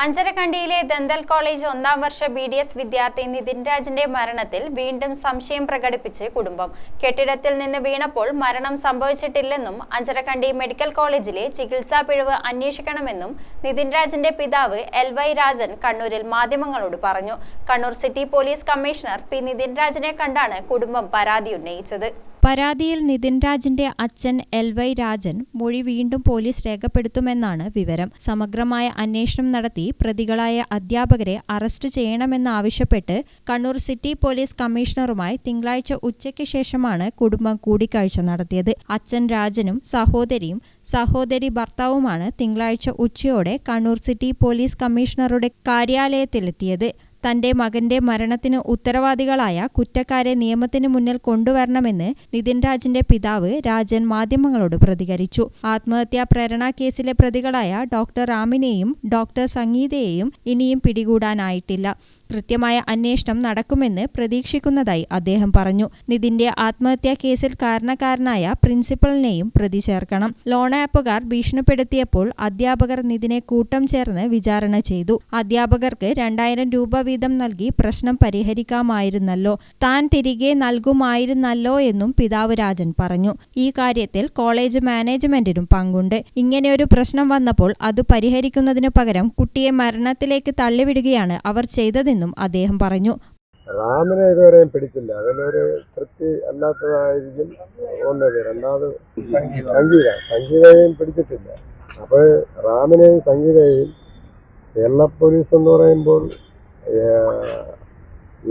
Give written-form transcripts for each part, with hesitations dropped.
അഞ്ചരക്കണ്ടിയിലെ dental college 1ാം വർഷ BDS വിദ്യാർത്ഥി നിതിൻ രാജിന്റെ മരണത്തിൽ വീണ്ടും സംശയം പ്രകടിപ്പിച്ച് കുടുംബം. കെട്ടിടത്തിൽ നിന്ന് വീണപ്പോൾ മരണം സംഭവിച്ചിട്ടില്ലെന്നും അഞ്ചരക്കണ്ടി മെഡിക്കൽ കോളേജിലെ ചികിത്സാ പിഴവ് അന്വേഷിക്കണമെന്നും നിതിൻ രാജിന്റെ പിതാവ് LY രാജൻ കണ്ണൂരിൽ മാധ്യമങ്ങളോട് പറഞ്ഞു. Kannur city police commissioner P. Nitin രാജിനെ കണ്ടാണ് കുടുംബം പരാതി ഉന്നയിച്ചത്. പരാതിയിൽ നിതിൻ രാജിന്റെ അച്ഛൻ LY രാജൻ മൊഴി വീണ്ടും പോലീസ് രേഖപ്പെടുത്തുമെന്നാണ് വിവരം. സമഗ്രമായ അന്വേഷണം നടത്തി പ്രതികളായ അധ്യാപകരെ അറസ്റ്റ് ചെയ്യണമെന്നാവശ്യപ്പെട്ട് കണ്ണൂർ സിറ്റി പോലീസ് കമ്മീഷണറുമായി തിങ്കളാഴ്ച ഉച്ചയ്ക്ക് ശേഷമാണ് കുടുംബം കൂടിക്കാഴ്ച നടത്തിയത്. അച്ഛൻ രാജനും സഹോദരി ഭർത്താവുമാണ് തിങ്കളാഴ്ച ഉച്ചയോടെ കണ്ണൂർ സിറ്റി പോലീസ് കമ്മീഷണറുടെ കാര്യാലയത്തിലെത്തിയത്. തന്റെ മകന്റെ മരണത്തിന് ഉത്തരവാദികളായ കുറ്റക്കാരെ നിയമത്തിന് മുന്നിൽ കൊണ്ടുവരണമെന്ന് നിതിൻ രാജിന്റെ പിതാവ് രാജൻ മാധ്യമങ്ങളോട് പ്രതികരിച്ചു. ആത്മഹത്യാ പ്രേരണ കേസിലെ പ്രതികളായ ഡോക്ടർ റാമിനെയും ഡോക്ടർ സംഗീതയെയും ഇനിയും പിടികൂടാനായിട്ടില്ല. കൃത്യമായ അന്വേഷണം നടക്കുമെന്ന് പ്രതീക്ഷിക്കുന്നതായി അദ്ദേഹം പറഞ്ഞു. നിതിന്റെ ആത്മഹത്യാ കേസിൽ കാരണക്കാരനായ പ്രിൻസിപ്പലിനെയും പ്രതി ചേർക്കണം. ലോൺ ആപ്പുകാർ ഭീഷണിപ്പെടുത്തിയപ്പോൾ അധ്യാപകർ നിതിനെ കൂട്ടം ചേർന്ന് വിചാരണ ചെയ്തു. അധ്യാപകർക്ക് 2000 രൂപ വീതം നൽകി പ്രശ്നം പരിഹരിക്കാമായിരുന്നല്ലോ, താൻ തിരികെ നൽകുമായിരുന്നല്ലോ എന്നും പിതാവ് രാജൻ പറഞ്ഞു. ഈ കാര്യത്തിൽ കോളേജ് മാനേജ്മെന്റിനും പങ്കുണ്ട്. ഇങ്ങനെയൊരു പ്രശ്നം വന്നപ്പോൾ അത് പരിഹരിക്കുന്നതിനു പകരം കുട്ടിയെ മരണത്തിലേക്ക് തള്ളിവിടുകയാണ് അവർ ചെയ്തതെന്നും അദ്ദേഹം പറഞ്ഞു. റാമിനെ ഇതുവരെയും പിടിച്ചില്ല. അതിലൊരു തൃപ്തി അല്ലാത്തതായിരിക്കും ഒന്നത്. രണ്ടാമത് സംഗീതയെയും പിടിച്ചിട്ടില്ല. അപ്പോൾ റാമിനെയും സംഗീതയെയും കേരള പോലീസ് എന്ന് പറയുമ്പോൾ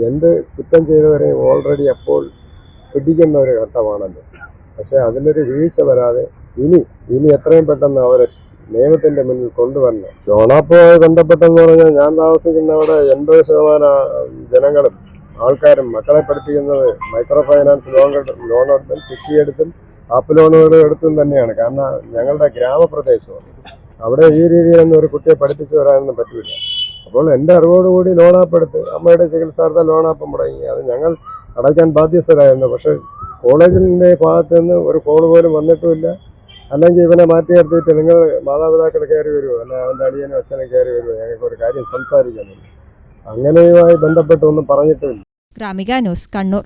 എന്ത് കുറ്റം ചെയ്തവരെയും ഓൾറെഡി അപ്പോൾ പിടിക്കുന്ന ഒരു ഘട്ടമാണല്ലോ. പക്ഷെ അതിലൊരു വീഴ്ച വരാതെ ഇനി എത്രയും പെട്ടെന്ന് അവരെ നിയമത്തിന്റെ മുന്നിൽ കൊണ്ടുവരണം. ഷോണാപ്പുമായി ബന്ധപ്പെട്ടെന്ന് പറഞ്ഞാൽ ഞാൻ താമസിക്കുന്ന അവിടെ 80% ജനങ്ങളും ആൾക്കാരും മക്കളെ പഠിപ്പിക്കുന്നത് മൈക്രോ ഫൈനാൻസ് ലോൺ എടുത്തും ചിട്ടി എടുത്തും ആപ്പ് ലോണുകൾ എടുത്തും തന്നെയാണ്. കാരണം ഞങ്ങളുടെ ഗ്രാമപ്രദേശമാണ്. അവിടെ ഈ രീതിയിലൊന്നും ഒരു കുട്ടിയെ പഠിപ്പിച്ചു വരാനൊന്നും പറ്റില്ല. അപ്പോൾ എൻ്റെ അറിവോടുകൂടി ലോണാപ്പ് എടുത്ത് അമ്മയുടെ ചികിത്സാർത്ഥ ലോണാപ്പ് മുടങ്ങി. അത് ഞങ്ങൾ അടയ്ക്കാൻ ബാധ്യസ്ഥരായിരുന്നു. പക്ഷേ കോളേജിൻ്റെ ഭാഗത്ത് നിന്ന് ഒരു കോൾ പോലും വന്നിട്ടുമില്ല. അല്ലെങ്കിൽ ഇവനെ മാറ്റി നിർത്തിയിട്ട് നിങ്ങൾ മാതാപിതാക്കൾ കയറി വരുമോ, അല്ലെങ്കിൽ അവൻ്റെ അടിയനും അച്ഛനും കയറി വരുമോ, ഞങ്ങൾക്ക് ഒരു കാര്യം സംസാരിക്കുന്നില്ല. അങ്ങനെയുമായി ബന്ധപ്പെട്ടൊന്നും പറഞ്ഞിട്ടുമില്ല. ഗ്രാമിക ന്യൂസ്, കണ്ണൂർ.